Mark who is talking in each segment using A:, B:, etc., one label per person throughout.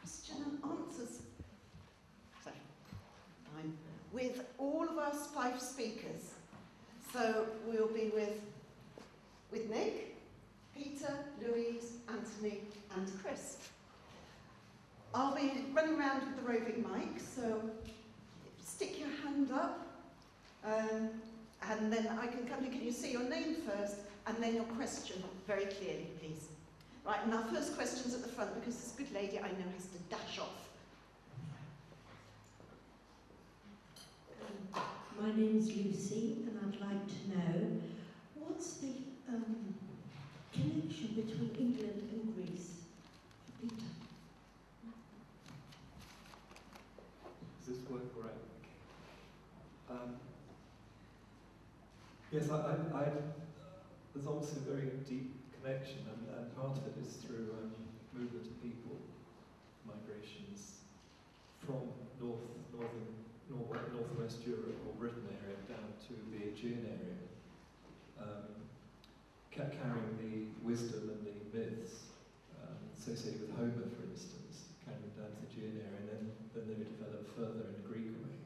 A: question and answers. So, I'm with all of us 5 speakers. So we'll be with Nick, Peter, Louise, Anthony and Chris. I'll be running around with the roving mic, so stick your hand up and then I can come and can you say your name first and then your question very clearly, please. Right, and our first question's at the front because this good lady I know has to dash off.
B: My name's Lucy and I'd like to know what's the connection between England and Greece? Peter.
C: Does this work all right? Okay. Yes, there's obviously a very deep connection, and part of it is through movement of people, migrations from northwest Europe or Britain area down to the Aegean area, carrying the wisdom and the myths associated with Homer, for instance, carrying them down to the Aegean area, and then they were developed further in a Greek way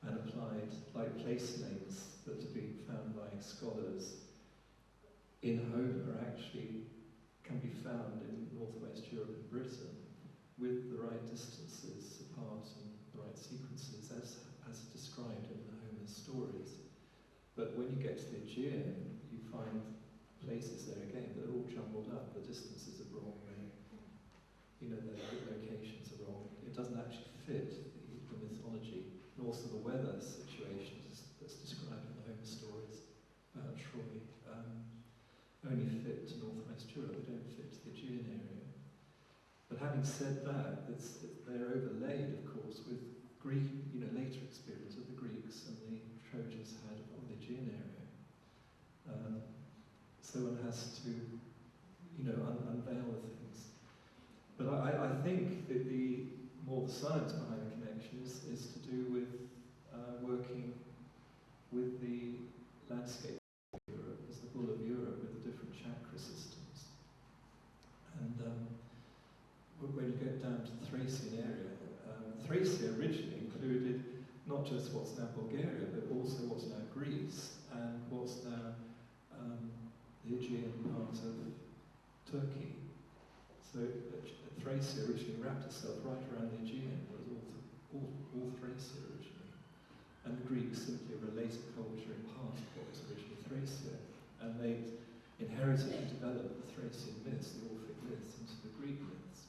C: and applied like place names that have been found by scholars in Homer actually can be found in northwest Europe and Britain with the right distances apart and the right sequences as described in the Homer stories. But when you get to the Aegean, you find places there again that are all jumbled up. The distances are wrong, the locations are wrong. It doesn't actually fit the mythology, and also the weather situations that's described in the Homer stories about Troy. Only fit to northwest Europe, they don't fit to the Aegean area. But having said that, they're overlaid, of course, with Greek, later experience of the Greeks and the Trojans had on the Aegean area. So one has to, unveil the things. But I think that the science behind the connection is to do with working with the landscape of Europe as the bull of Europe with the different chakra systems. And when you get down to the Thracian area, Thracia originally included not just what's now Bulgaria, but also what's now Greece and what's now the Aegean part of Turkey. So Thracia originally wrapped itself right around the Aegean. It was all Thracia originally. And the Greeks simply were a later culture in part of what was originally Thracia. And they inherited and developed the Thracian myths, the Orphic myths, into the Greek myths.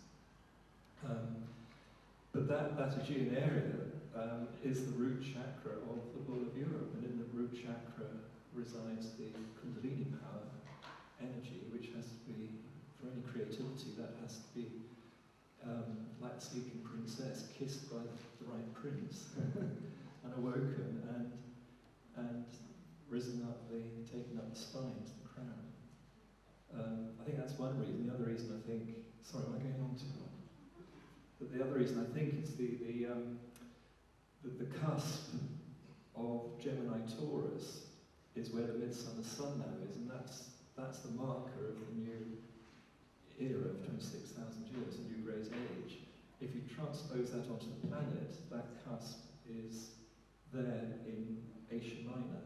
C: But that Aegean area is the root chakra of the bull of Europe, and in the root chakra resides the Kundalini power, energy, which has to be, for any creativity, that has to be like the sleeping princess, kissed by the right prince, and awoken and risen up, taken up the spine to the crown. I think that's one reason. The other reason I think, sorry, am I going on too long? But the other reason I think is the cusp of Gemini Taurus is where the midsummer sun now is, and that's the marker of the new era of 26,000 years, the new Great Age. If you transpose that onto the planet, that cusp is there in Asia Minor,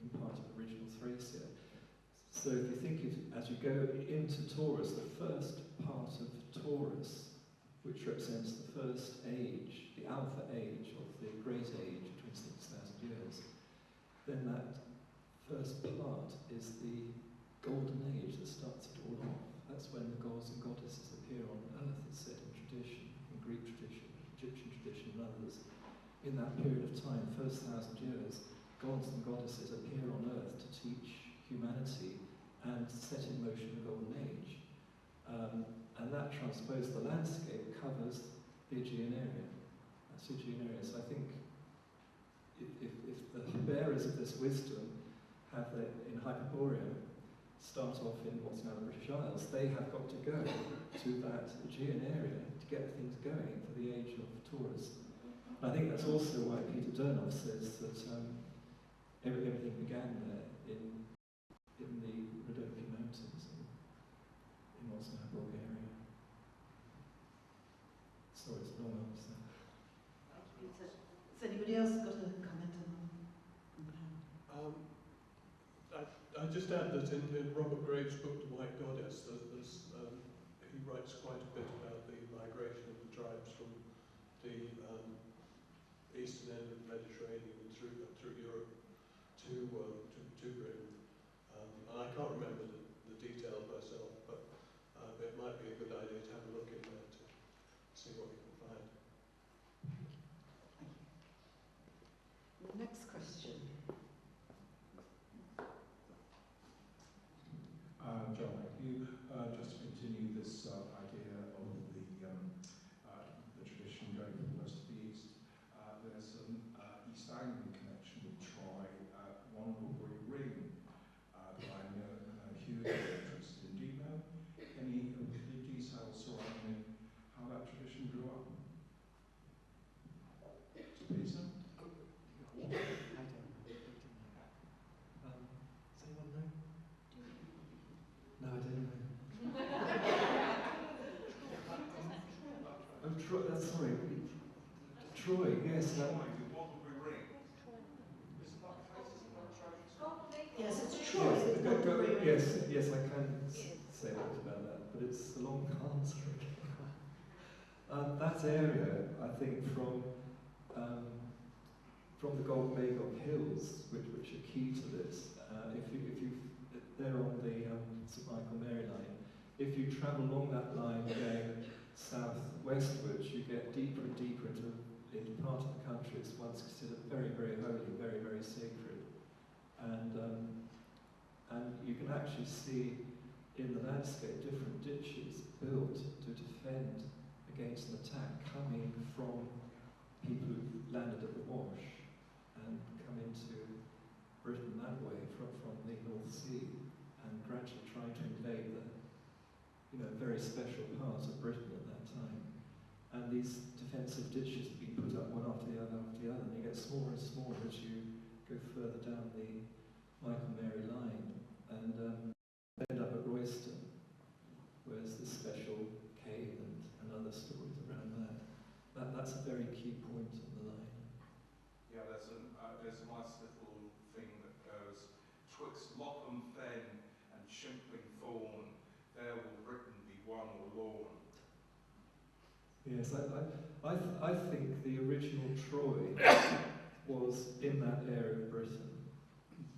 C: in part of original Thracia. So if you think as you go into Taurus, the first part of Taurus, which represents the first age, the Alpha Age of the Great Age of 26,000 years, then that first part is the Golden Age that starts it all off. That's when the gods and goddesses appear on earth, it's said in tradition, in Greek tradition, Egyptian tradition and others. In that period of time, first 1,000 years, gods and goddesses appear on earth to teach humanity and set in motion the Golden Age. And that transposed the landscape covers the Aegean area. That's the Aegean area. So I think if the bearers of this wisdom have in Hyperborea start off in what's now the British Isles, they have got to go to that Aegean area to get things going for the age of Taurus. And I think that's also why Peter Dernov says that everything began there in the Rhodope Mountains in what's now Bulgaria.
D: I just add that in Robert Graves' book, The White Goddess, he writes quite a bit about the migration of the tribes from the eastern end of the Mediterranean and through Europe to Britain. And I can't remember the detail myself, but it might be a good idea to have a look in there to see what you can find.
A: Next question.
E: John, thank you. Just to continue this idea of the tradition going from the west to the east, there's an East Anglian connection with Troy, one Woodbury Ring, that I'm hugely interested in. Do you know any of the details surrounding how that tradition grew up? Peter?
C: Does anyone know? No, I don't know. Oh, Troy, sorry. Troy, yes.
A: Yes, it's Troy.
C: Yes, I can say a bit about that, but it's a long answer. That area, I think, from the Gold Magog Hills, which are key to this. They're on the St Michael Mary line. If you travel along that line going south-westwards, you get deeper and deeper into part of the country it's once considered very, very holy, very, very sacred. And you can actually see in the landscape different ditches built to defend against an attack coming from people who landed at the Wash and come into Britain that way from the North Sea and gradually trying to invade the very special part of Britain at that time. And these defensive ditches have been put up one after the other, and they get smaller and smaller as you go further down the Michael Mary line, and end up at Royston, where there's this special cave and other stories around that. That's a very key point on the line.
E: Yeah, there's a nice little thing that goes twixt Lopham Fen and Shimpling Thorn, there will Britain be won or lorn.
C: Yes, I think the original Troy was in that area of Britain,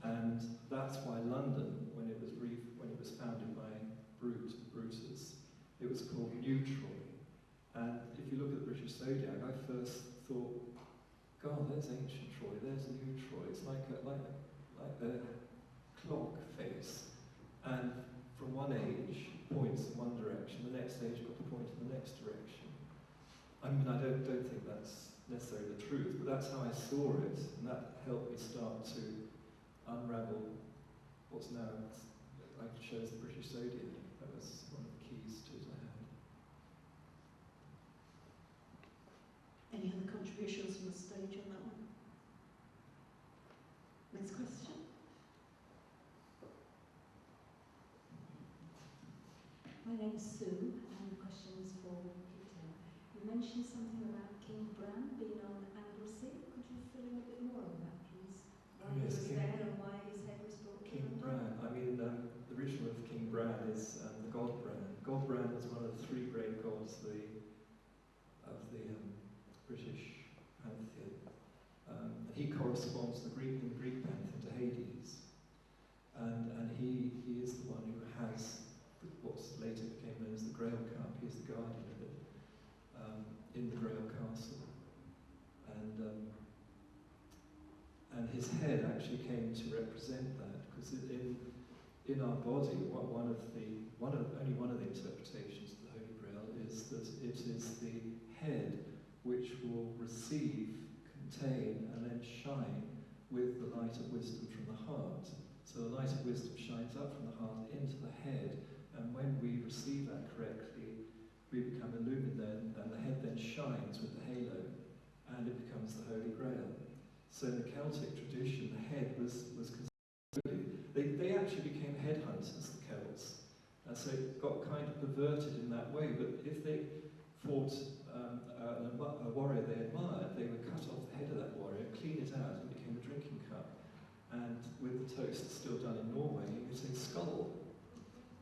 C: and that's why London, when it was founded by Brutus, it was called New Troy. And if you look at the British Zodiac, I first thought, God, there's ancient Troy, there's New Troy. It's like the clock face, and from one age points in one direction, the next age got to point in the next direction. I mean, I don't think that's necessarily the truth, but that's how I saw it, and that helped me start to unravel what's now, like it shows the British Zodiac. That was one of the keys to it I had.
A: Any other contributions from the stage on that one? Next question.
B: My name's Sue, and the question is for Peter. You mentioned something about King Bran being on Anglesey. Could you fill in a bit more on that, please? Why he was there and why his head was brought to
C: King
B: London?
C: Bran. I mean, the original of King Bran is the god Bran. God Bran was one of the three great gods of the British pantheon. And he corresponds in the Greek pantheon to Hades. And he is the one who has what's later became known as the Grail Cup. He is the guardian of it in the Grail Castle. And his head actually came to represent that, because in our body, only one of the interpretations of the Holy Grail is that it is the head which will receive, contain, and then shine with the light of wisdom from the heart. So the light of wisdom shines up from the heart into the head, and when we receive that correctly, we become illumined then, and the head then shines with the halo, and it becomes the Holy Grail. So in the Celtic tradition, the head was considered holy. They actually became headhunters, the Celts, and so it got kind of perverted in that way. But if they fought a warrior they admired, they would cut off the head of that warrior, clean it out, and it became a drinking cup. And with the toast still done in Norway, you say skull.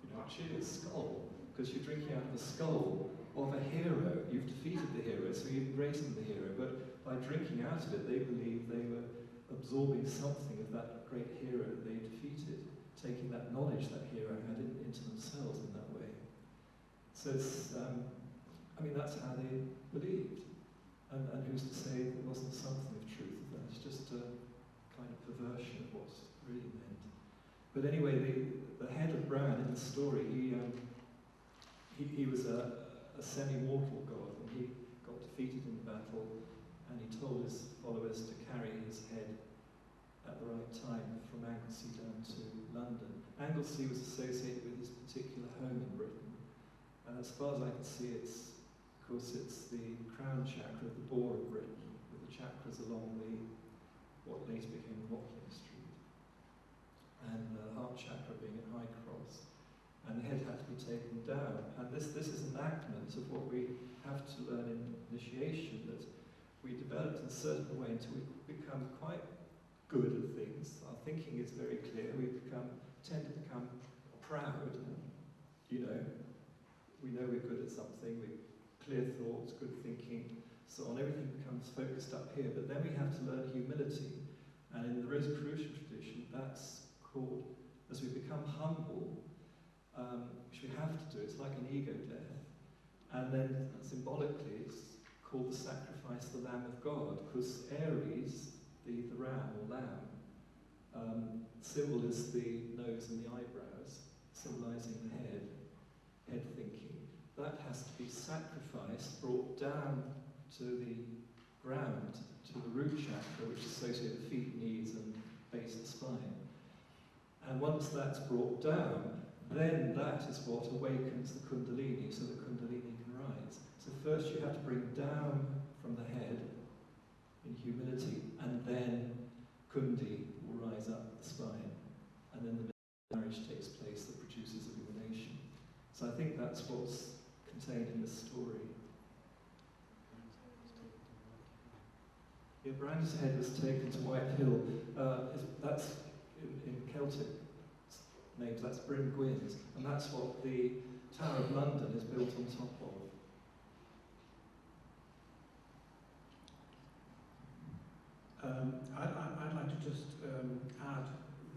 C: You know, cheers, skull. Because you're drinking out of the skull of a hero. You've defeated the hero, so you're embracing the hero. But by drinking out of it, they believed they were absorbing something of that great hero that they defeated, taking that knowledge that hero had into themselves in that way. So it's, I mean, that's how they believed. And who's to say there wasn't something of truth of that? It's just a kind of perversion of what's really meant. But anyway, the head of Bran in the story, he was a semi-mortal god, and he got defeated in the battle, and he told his followers to carry his head at the right time from Anglesey down to London. Anglesey was associated with his particular home in Britain, and as far as I can see, it's the crown chakra of the boar of Britain, with the chakras along what later became Watling Street, and the heart chakra being at High Cross, and the head had to be taken down. And this is enactment of what we have to learn in initiation, that we developed in a certain way until we become quite good at things. Our thinking is very clear. We tend to become proud. You know, we know we're good at something. Clear thoughts, good thinking, so on. Everything becomes focused up here. But then we have to learn humility. And in the Rosicrucian tradition, that's called, as we become humble, which we have to do, it's like an ego death. And then symbolically, it's called the sacrifice of the Lamb of God, because Aries, the ram or lamb, symbol is the nose and the eyebrows, symbolizing the head thinking. That has to be sacrificed, brought down to the ground, to the root chakra, which is associated with feet, knees, and base of the spine. And once that's brought down, then that is what awakens the Kundalini, so the Kundalini can rise. So first you have to bring down from the head in humility, and then Kundi will rise up the spine, and then the marriage takes place that produces illumination. So I think that's what's contained in this story. Yeah, Bran's head was taken to White Hill. That's in Celtic names, that's Bryn Gwyn's, and that's what the Tower of London is built on top of.
F: I'd like to just add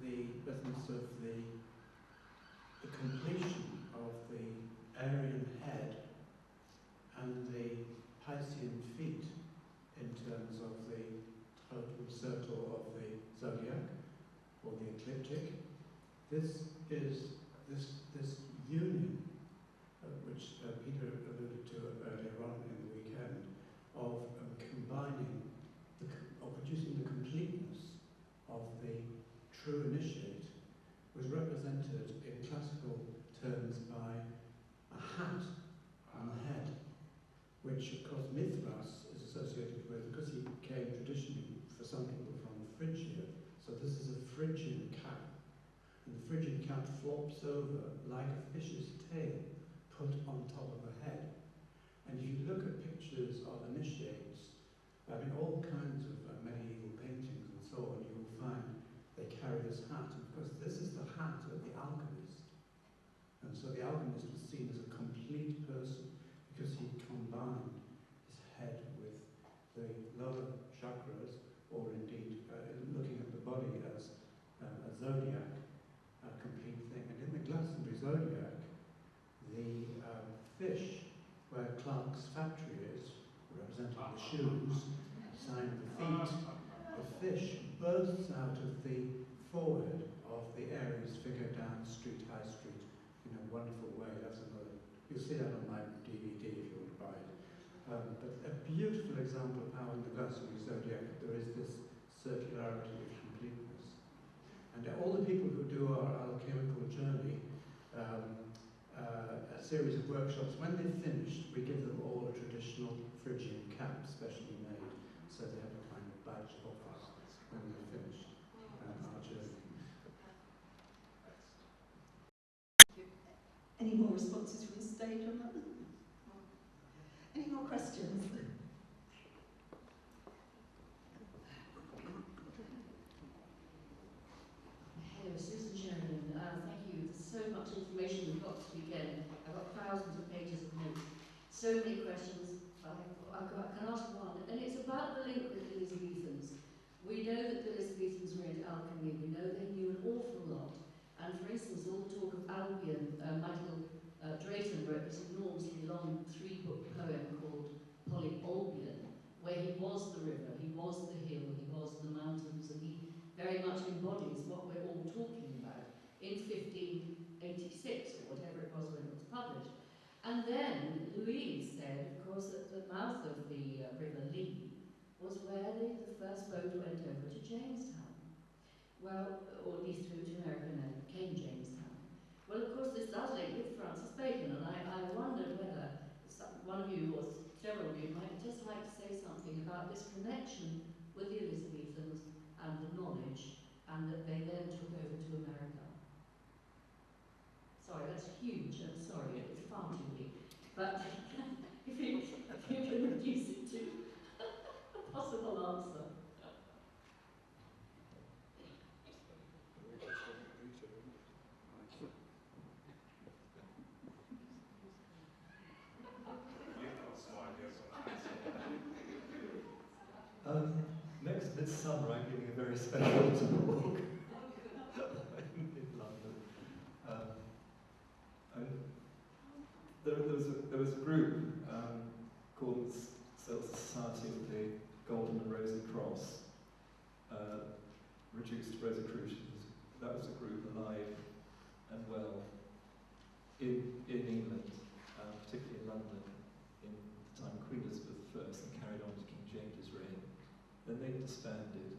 F: the business of the completion of the Aryan head and the Piscean feet in terms of the total circle of the zodiac or the ecliptic. This union, which Peter alluded to earlier on in the weekend, of combining, of producing the completeness of the true initiate, was represented in classical terms by a hat on the head, which of course Mithras is associated with, because he came traditionally for some people from Phrygia. So this is a Phrygian cap, and the Phrygian cap flops over like a fish's tail put on top of a head. And if you look at pictures of initiates, I mean all kinds of medieval paintings and so on, you will find they carry this hat, and because this is the hat of the alchemist. And so the alchemist was seen as a complete person because he combined his head with the lower chakras, or indeed looking at the body as a zodiac, a complete thing. And in the Glastonbury zodiac, the fish where Clark's factory is, representing the shoes, sign of the feet, the fish bursts out of the forehead of the Aries figure down Street, High Street, in a wonderful way. That's another, you'll see that on my DVD if you want to buy it. But a beautiful example of how in the Glastonbury zodiac there is this circularity of completeness. And all the people who do our alchemical journey, a series of workshops, when they've finished, we give them all a traditional Phrygian cap, specially made, so they have a kind of badge of office when they're finished our journey.
A: Any more responses from the stage on that? Any more questions?
G: much information we've got this weekend. I've got thousands of pages of notes. So many questions. I can ask one, and it's about the link with the Elizabethans. We know that the Elizabethans were into alchemy. We know they knew an awful lot. And for instance, all the talk of Albion, Michael Drayton wrote this enormously long 3-book poem called Polyolbion, where he was the river, he was the hill, he was the mountains, and he very much embodies what we're all talking about in 1586, or whatever it was when it was published. And then Louise said, of course, that the mouth of the River Lee was where the first boat went over to Jamestown. Well, or at least to America, and then became Jamestown. Well, of course, this does link with Francis Bacon, and I wondered whether one of you or several of you might just like to say something about this connection with the Elizabethans and the knowledge, and that they then took over to America. Sorry, that's huge. I'm sorry, it's far too big. But if you can reduce it to a possible answer.
C: Next midsummer, I'm giving a very special talk in London. There was a group called the Society of the Golden and Rosy Cross, reduced Rosicrucians. That was a group alive and well in England, particularly in London, in the time of Queen Elizabeth I, and carried on to King James's reign. Then they disbanded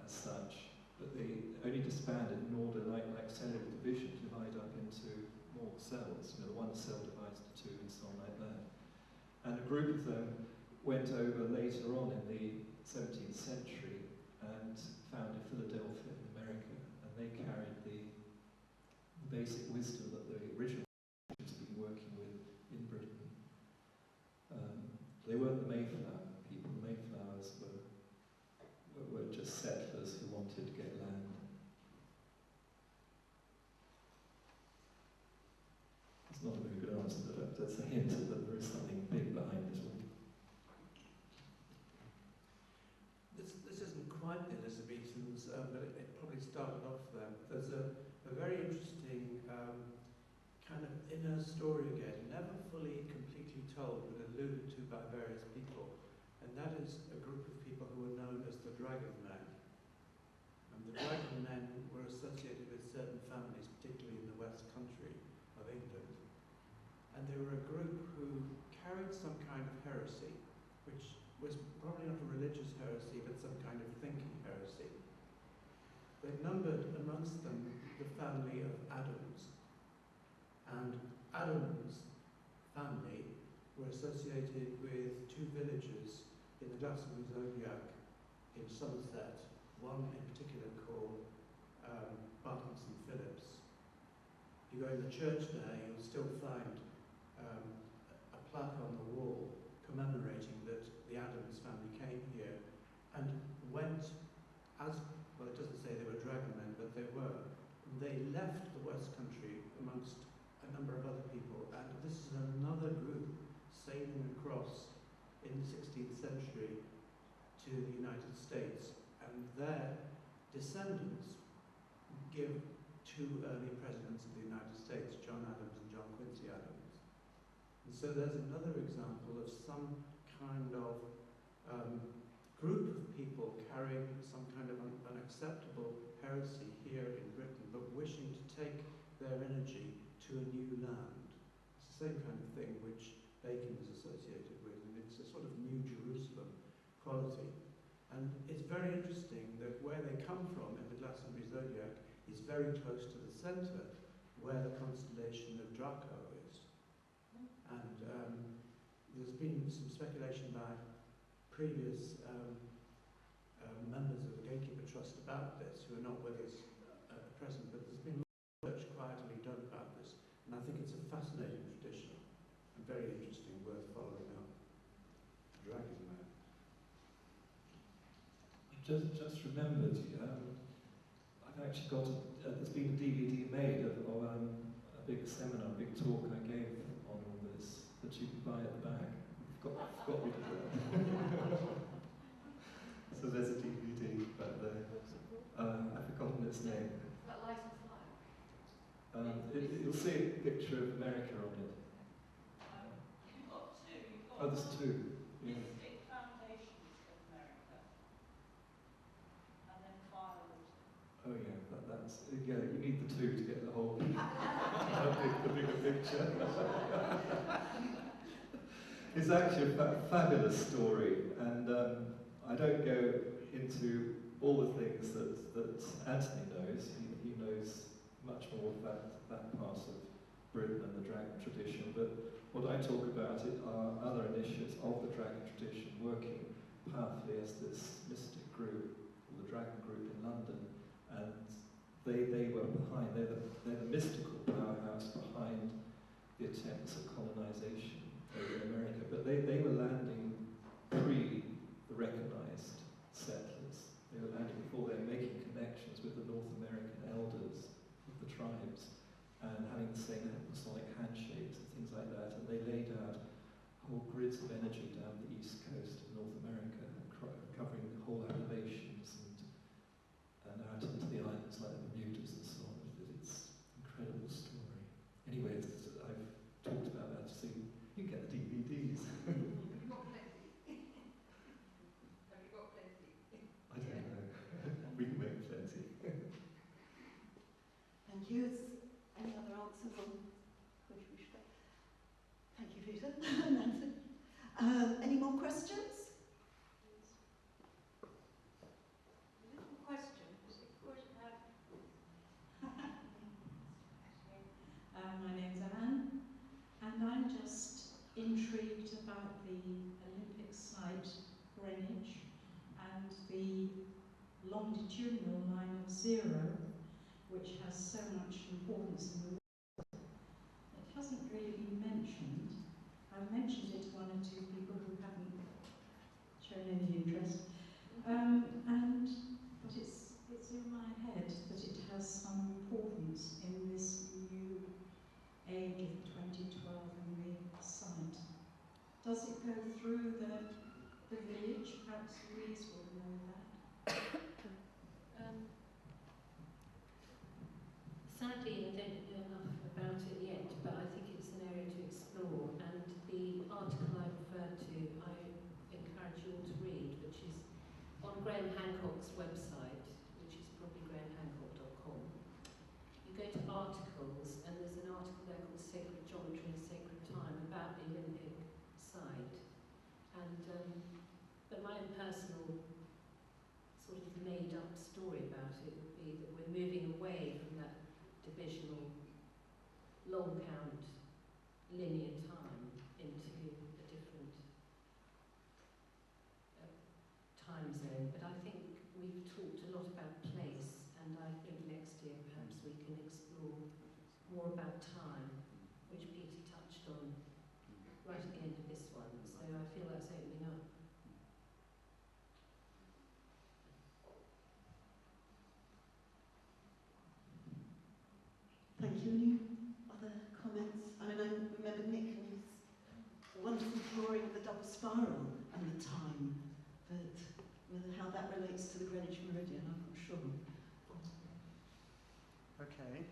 C: as such, but they only disbanded in order, like cellular division, to divide up into more cells. You know, one cell divides to two and so on like that. And a group of them went over later on in the 17th century and founded Philadelphia in America, and they carried the basic wisdom that the original had been working with in Britain. They weren't the Mayflower people. The Mayflowers were just settlers who wanted to get land. It's not a very good answer, but that's a hint that there is something big behind this one.
F: This isn't quite the Elizabethans, but it probably started off there. There's a very interesting kind of inner story again, never fully completely told, but alluded to by various people. And that is a group of people who are known as the Dragon Men. And the Dragon Men were associated with certain families, particularly in the West Country of England. And they were a group who carried some kind of heresy, which was probably not a religious heresy, but some kind of thinking heresy. They numbered amongst them the family of Adams. And Adams' family were associated with two villages in the Glastonbury Zodiac in Somerset, one in particular called Bartons and Phillips. You go in the church there, you'll still find a plaque on the wall commemorating that the Adams family came here and went as, well, it doesn't say they were dragon men, but they were. They left the West Country amongst a number of other people, and this is another group sailing across in the 16th century to the United States, and their descendants give two early presidents of the United States, John Adams and John Quincy Adams. And so there's another example of some kind of group of people carrying some kind of unacceptable heresy here in Britain, but wishing to take their energy to a new land. It's the same kind of thing which Bacon is associated with, and it's a sort of New Jerusalem quality. And it's very interesting that where they come from in the Glastonbury Zodiac is very close to the centre, where the constellation of Draco is. And there's been some speculation by previous members of the Gatekeeper Trust about this, who are not with us at present, but there's been research quietly done about this, and I think it's a fascinating tradition and very interesting, worth following up. Dragon Man.
C: Just remembered, I've actually got, there's been a DVD made of big seminar, a big talk I gave on all this that you can buy at the back. Forgot we did that. So there's a DVD back there. I've forgotten its name.
G: That light and fire.
C: You'll see a picture of America on it.
H: You've got two. You've got
C: Oh, there's two. Yeah.
H: Mystic Foundations of America, and then Firewood.
C: Oh yeah, that's yeah. You need the two to get the whole the bigger picture. It's actually a fabulous story, and I don't go into all the things that Anthony knows. He knows much more of that part of Britain and the dragon tradition, but what I talk about are other initiates of the dragon tradition working powerfully as this mystic group, or the Dragon Group in London, and they were behind, they're the mystical powerhouse behind the attempts at colonisation over America, but they were landing pre the recognised settlers. They were landing before they were making connections with the North American elders of the tribes and having the same Masonic handshakes and things like that, and they laid out whole grids of energy down the east coast of North America, covering the whole Appalachians and out into the islands like the Bermudas and so on. It's an incredible story. Anyway, I've talked about that, so you can get the DVDs.
H: Have you got plenty? Have you got plenty?
C: I don't know. We can make plenty.
A: Thank you. Is any other answers on which we should go? Thank you, Peter. Nancy. Any more questions?
H: Little question, because it could have.
B: My name's Anne, and I'm just intrigued about the Olympic site Greenwich and the longitudinal line of zero, which has so much importance in the world. It hasn't really been mentioned. I've mentioned it to one or two people who haven't shown any interest, but it's in my head that it has some importance in this new age of 2012 and the site. Does it go through the village? Perhaps Louise will know that.
G: Sadly, I don't know enough about it yet, but I think it's an area to explore. And the article I referred to, I encourage you all to read, which is on Graham Hancock's website, which is probably grahamhancock.com. You go to articles, and there's an article there called Sacred Geometry and Sacred Time about the Olympic site. And but my own personal sort of made-up story about it would be that we're moving away from that divisional, long count, linear time into a different time zone. But I think we've talked a lot about place, and I think next year perhaps we can explore more about time, which Peter touched on right at the end of this one. So I feel that's opening up.
A: Thank you. Any other comments? I mean, I remember Nick and his wonderful drawing of the double spiral and the time, but whether how that relates to the Greenwich Meridian, I'm not sure.
I: Okay.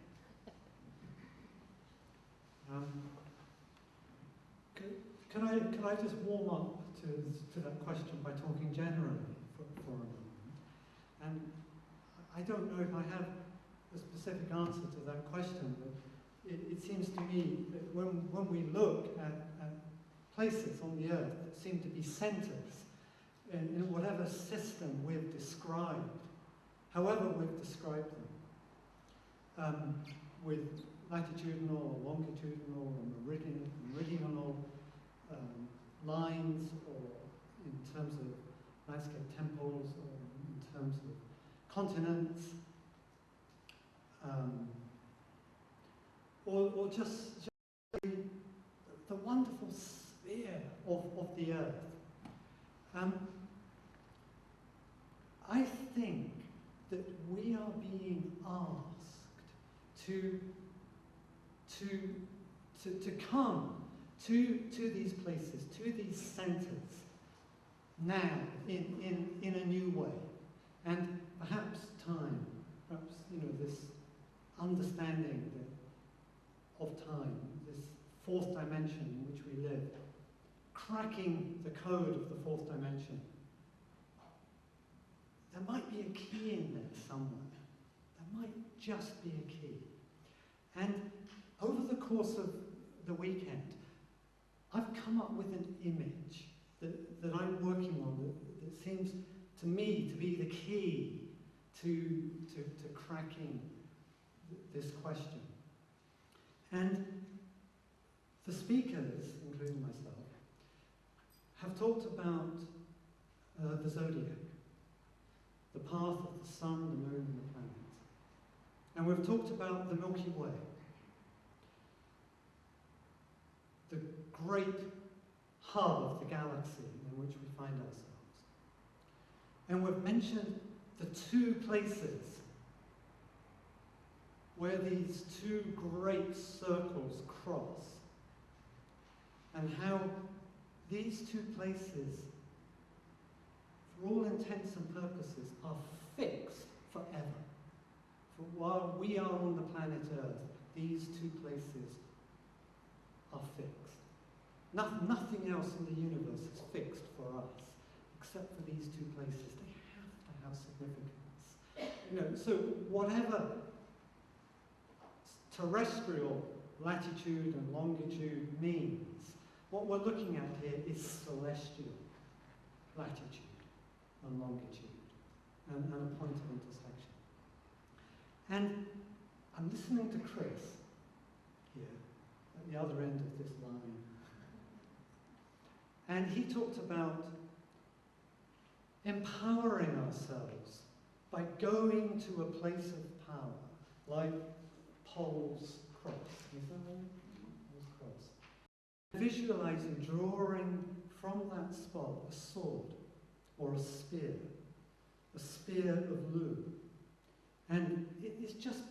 I: Can I just warm up to that question by talking generally for a moment? And I don't know if I have a specific answer to that question, but it seems to me that when we look at places on the earth that seem to be centres in whatever system we've described, however we've described them, with latitudinal or longitudinal or meridional lines, or in terms of landscape temples, or in terms of continents, or just the wonderful sphere of the earth. I think that we are being asked to to come to these places, to these centres, now in a new way. And perhaps time, perhaps, this understanding of time, this fourth dimension in which we live, cracking the code of the fourth dimension. There might be a key in there somewhere. There might just be a key. And over the course of the weekend, I've come up with an image that I'm working on that seems to me to be the key to cracking this question. And the speakers, including myself, have talked about the zodiac, the path of the sun, the moon, and the planets. And we've talked about the Milky Way, the great hub of the galaxy in which we find ourselves. And we've mentioned the two places where these two great circles cross, and how these two places, for all intents and purposes, are fixed forever. For while we are on the planet Earth, these two places are fixed. Nothing else in the universe is fixed for us, except for these two places. They have significance. So whatever terrestrial latitude and longitude means, what we're looking at here is celestial latitude and longitude, and a point of intersection. And I'm listening to Chris here, at the other end of this line, and he talked about empowering ourselves by going to a place of power, like Paul's cross. Is that right? Paul's cross. Visualizing, drawing from that spot a sword or a spear of Lu. And it's just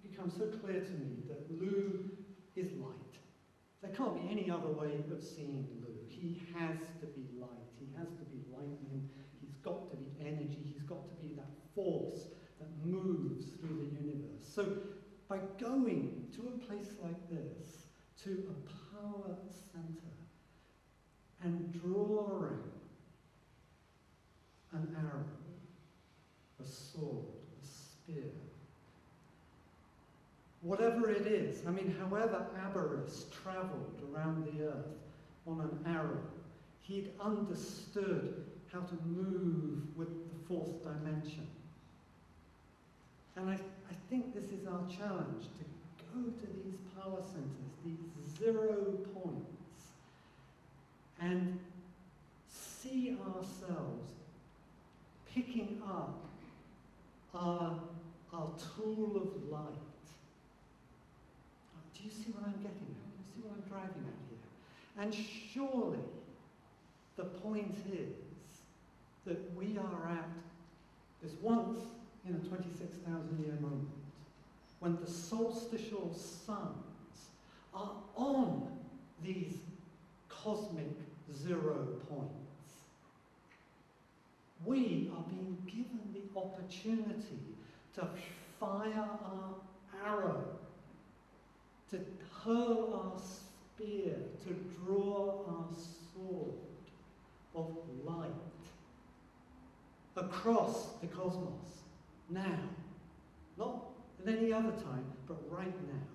I: become so clear to me that Lu is light. There can't be any other way of seeing Lu. He has to be light. He has to be lightning. He's got to be energy. He's got to be that force that moves through the universe. So by going to a place like this, to a power center, and drawing an arrow, a sword, a spear, whatever it is, however Abaris travelled around the earth on an arrow, he'd understood how to move with the fourth dimension. And I think this is our challenge, to go to these power centers, these 0 points, and see ourselves picking up our tool of light. Do you see what I'm getting at? Do you see what I'm driving at here? And surely the point is that we are at this once in a 26,000-year moment when the solstitial suns are on these cosmic 0 points. We are being given the opportunity to fire our arrow, to hurl our spear, to draw our sword of light across the cosmos, now. Not at any other time, but right now.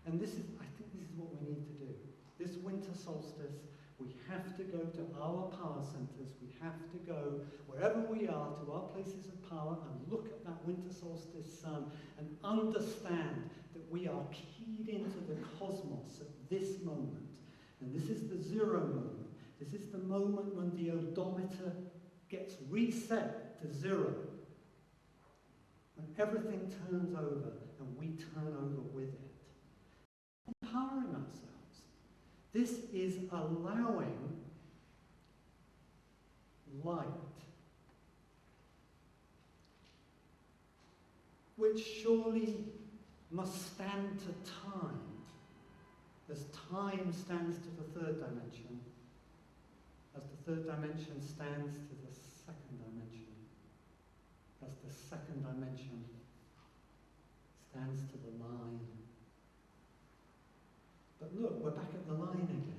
I: And I think this is what we need to do. This winter solstice, we have to go to our power centers, we have to go wherever we are, to our places of power, and look at that winter solstice sun and understand that we are keyed into the cosmos at this moment. And this is the 0 moment. This is the moment when the odometer gets reset to 0. When everything turns over and we turn over with it. Empowering ourselves. This is allowing light, which surely must stand to time, as time stands to the third dimension, as the third dimension stands to the second dimension, as the second dimension stands to the line. But look, we're back at the line again.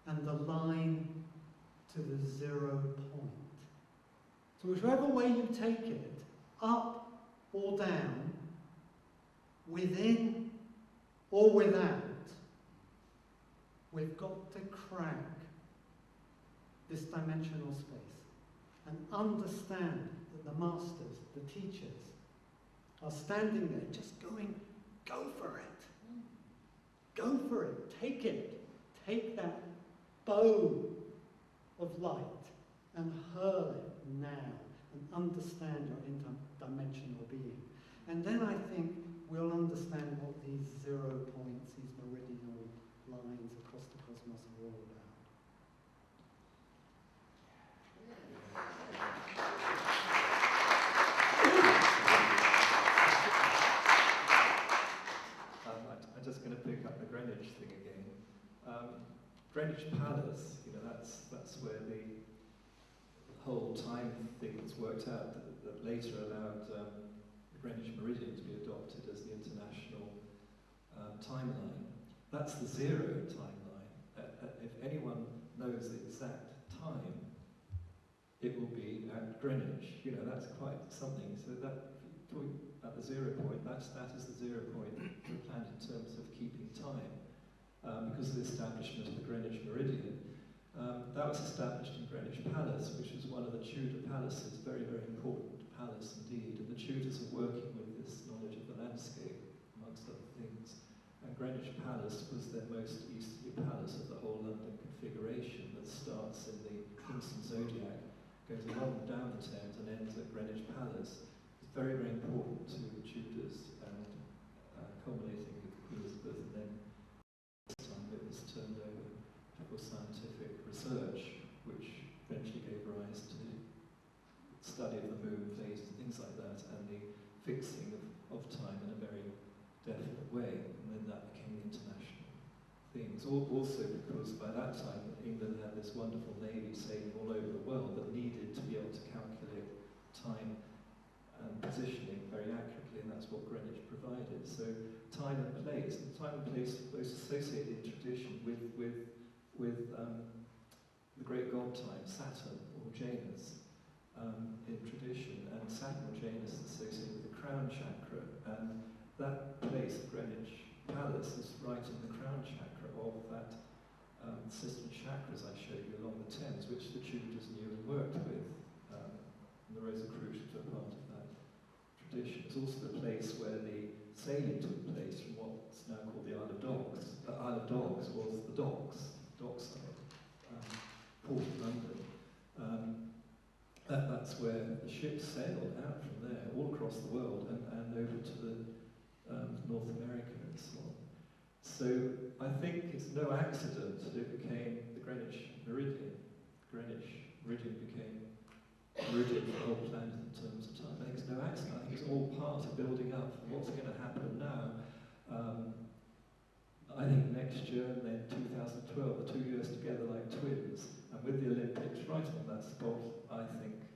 I: And the line to the 0 point. So whichever way you take it, up or down, within or without, we've got to crack this dimensional space and understand that the masters, the teachers, are standing there just going, go for it. Go for it. Take it. Take that bow of light and hurl it now and understand your interdimensional being. And then I think we'll understand what these 0 points, these meridional lines across the cosmos are all about.
C: I'm just going to pick up the Greenwich thing again. Greenwich Palace, you know, that's where the whole time thing was worked out that later allowed the Greenwich Meridian to be adopted as the international timeline. That's the 0 timeline. If anyone knows the exact time, it will be at Greenwich. You know, that's quite something. So that, at the 0 point, that is the 0 point for the planet in terms of keeping time. Because of the establishment of the Greenwich Meridian. That was established in Greenwich Palace, which is one of the Tudor palaces, very, very important palace indeed. And the Tudors are working with this knowledge of the landscape, amongst other things. And Greenwich Palace was their most easterly palace of the whole London configuration that starts in the Kingston Zodiac, goes along down the Thames and ends at Greenwich Palace. It's very, very important to the Tudors and culminating with Queen Elizabeth, and then this time it was turned over for scientific research, which eventually gave rise to the study of the moon phases and things like that, and the fixing of time in a very definite way, and then that became the international things. Also because by that time England had this wonderful navy sailing all over the world that needed to be able to calculate time and positioning very accurately, and that's what Greenwich provided. So time and place both associated in tradition with the great god time, Saturn or Janus, in tradition, and Saturn or Janus is associated with the crown chakra, and that place, Greenwich Palace, is right in the crown chakra of that system of chakras I showed you along the Thames, which the Tudors knew and worked with, and the Rosicrucians were part of that tradition. It's also the place where the sailing took place from what's now called the Isle of Dogs. The Isle of Dogs was the dockside, port of London. That's where the ships sailed out from there, all across the world, and over to the North America and so on. So I think it's no accident that it became the Greenwich Meridian. Greenwich Meridian became meridian for the whole planet in terms of time. I think it's no accident. I think it's all part of building up what's going to happen now. I think next year and then 2012, the 2 years together like twins, and with the Olympics right on that spot, I think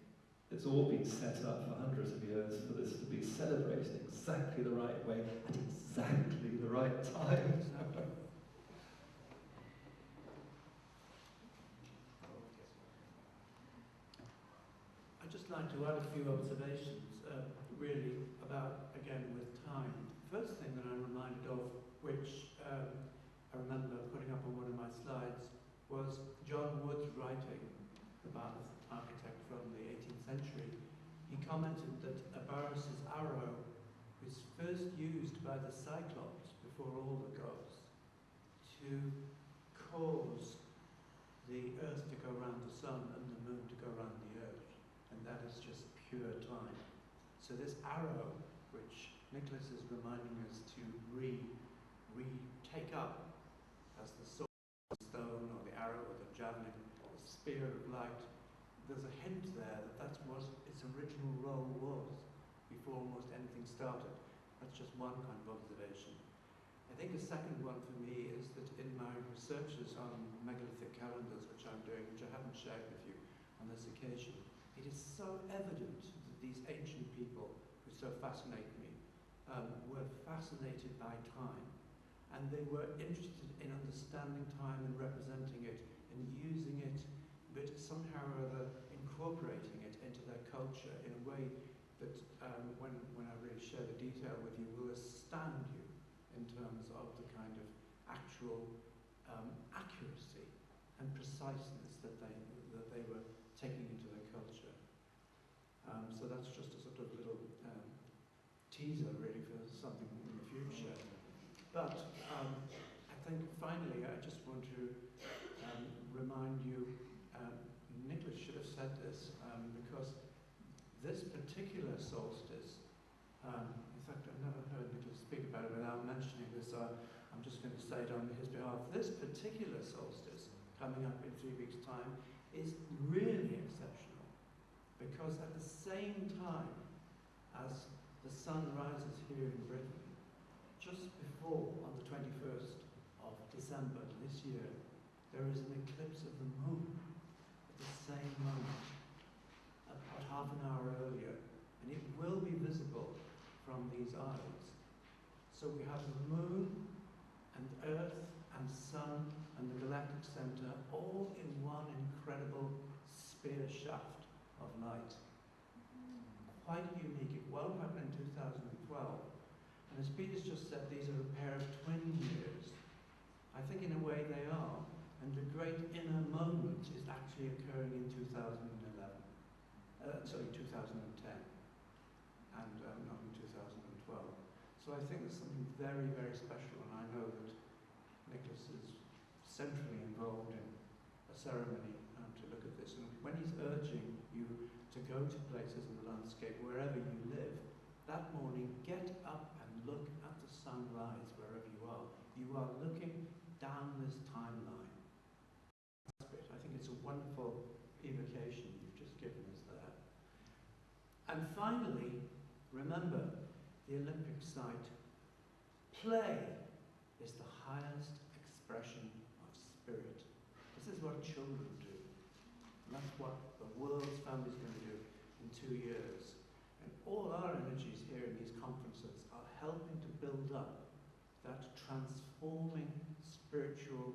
C: it's all been set up for hundreds of years for this to be celebrated exactly the right way at exactly the right time.
F: I'd just like to add a few observations, really, about, again, with time. First thing that I'm reminded of, which I remember putting up on one of my slides, was John Wood's writing about this architect from the 18th century. He commented that Abaris's arrow was first used by the Cyclops, before all the gods, to cause the Earth to go around the Sun and the Moon to go around the Earth. And that is just pure time. So this arrow, which Nicholas is reminding us to take up as the sword, the stone, or the arrow, or the javelin, the spear of light, there's a hint there that that's what its original role was before almost anything started. That's just one kind of observation. A I think the second one for me is that in my researches on megalithic calendars, which I'm doing, which I haven't shared with you on this occasion, it is so evident that these ancient people who so fascinate me were fascinated by time, and they were interested in understanding time and representing it and using it, but somehow or other incorporating it into their culture in a way that when I really share the detail with you will astound you in terms of the kind of actual accuracy and preciseness that they were taking into their culture. So that's just a sort of little teaser really for something in the future. But I think finally I just want to remind you, Nicholas should have said this, because this particular solstice, in fact I've never heard Nicholas speak about it without mentioning this, so I'm just going to say it on his behalf. This particular solstice, coming up in 3 weeks' time, is really exceptional, because at the same time as the sun rises here in Britain, just before, on the 21st of December this year, there is an eclipse of the moon at the same moment, about half an hour earlier, and it will be visible from these isles. So we have the moon and Earth and Sun and the galactic center all in one incredible spear shaft of light. Quite unique. It won't happen in 2012. And as Peter's just said, these are a pair of twin years. I think in a way they are. And the great inner moment is actually occurring in 2011. 2010. And not in 2012. So I think there's something very, very special. And I know that Nicholas is centrally involved in a ceremony to look at this. And when he's urging you to go to places in the landscape, wherever you live, that morning, get up and look at the sunrise wherever you are. You are looking down this timeline. I think it's a wonderful evocation you've just given us there. And finally, remember the Olympic site. Play is the highest expression of spirit. This is what children do. And that's what the world's family is going to do in 2 years. And all our energies here in these conferences are helping to build up that transforming spiritual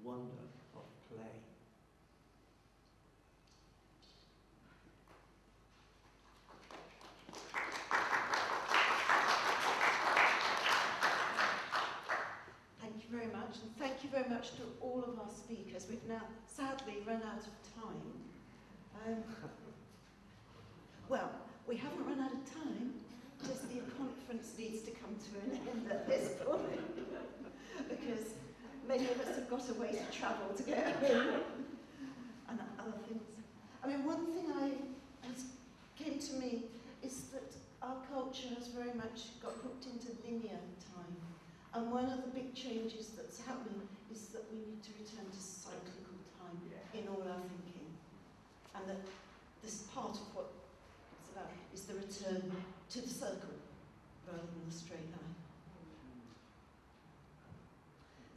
F: wonder of play.
A: Thank you very much, and thank you very much to all of our speakers. We've now sadly run out of time. Well, we haven't run out of time, just the conference needs to come to an end at this point, because many of us have got a way to travel to get home, and other things. I mean, one thing came to me is that our culture has very much got hooked into linear time, and one of the big changes that's happening is that we need to return to cyclical time in all our thinking, and that this part of what it's about is the return to the circle rather than the straight line.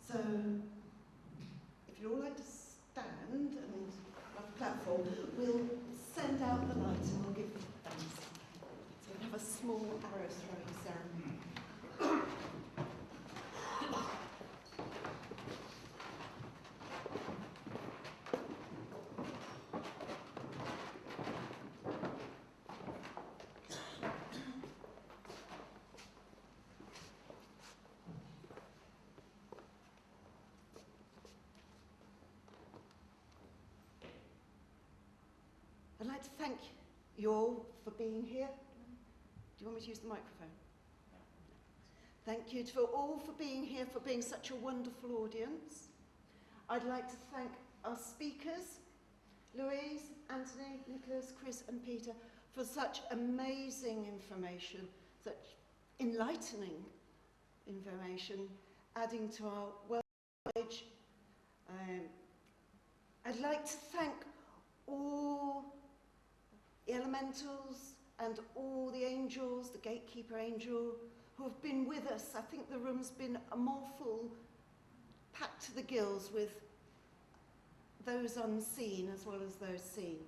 A: So, if you'd all like to stand and have a platform, we'll send out the light and we'll give thanks. So we'll have a small arrow throwing ceremony. I'd like to thank you all for being here. Do you want me to use the microphone? Thank you for all for being here, for being such a wonderful audience. I'd like to thank our speakers, Louise, Anthony, Nicholas, Chris and Peter, for such amazing information, such enlightening information, adding to our wealth of knowledge. I'd like to thank all the elementals and all the angels, the Gatekeeper angel, who have been with us. I think the room's been more full, packed to the gills with those unseen as well as those seen.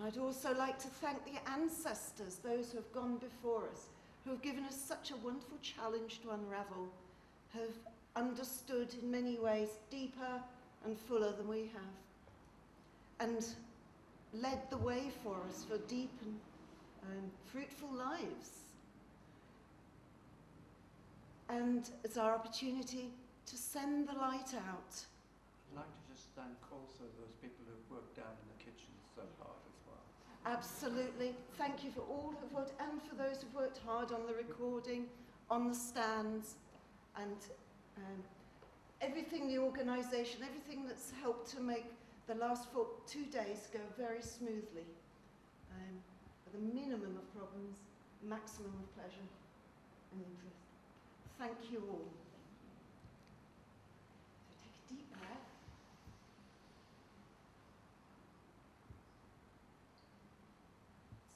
A: I'd also like to thank the ancestors, those who have gone before us, who have given us such a wonderful challenge to unravel, have understood in many ways deeper and fuller than we have, and led the way for us for deep and fruitful lives. And it's our opportunity to send the light out.
J: I'd like to just thank also those people who've worked down in the kitchens so hard as well.
A: Absolutely. Thank you for all who've worked, and for those who've worked hard on the recording, on the stands, and everything, the organisation, everything that's helped to make the last 2 days go very smoothly. With a minimum of problems, maximum of pleasure and interest. Thank you all. So take a deep breath.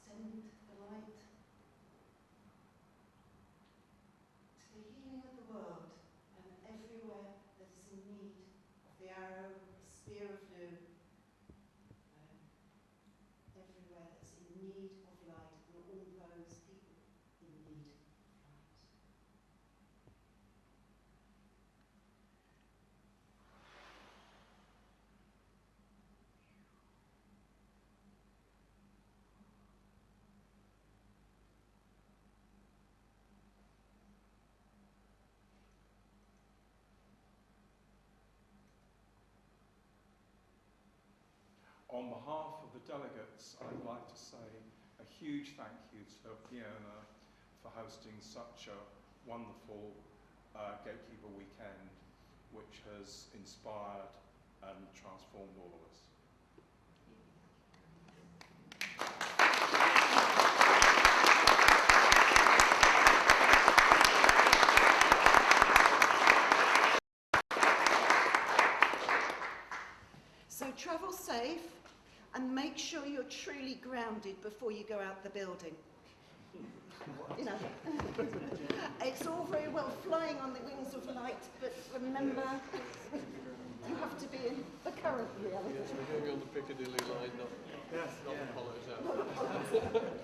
A: Send the light to the healing of the world and everywhere that is in need of the arrow, the spear of blue. Everywhere that's in need of light, and all those people in need of light.
E: On behalf of the delegates, I'd like to say a huge thank you to Fiona for hosting such a wonderful Gatekeeper weekend, which has inspired and transformed all of us.
A: So travel safe and make sure you're truly grounded before you go out the building. You know, it's all very well flying on the wings of light, but remember, you have to be in the current reality.
D: Yes, we're going on the Piccadilly line, not
J: Yes,
D: the Hollows out.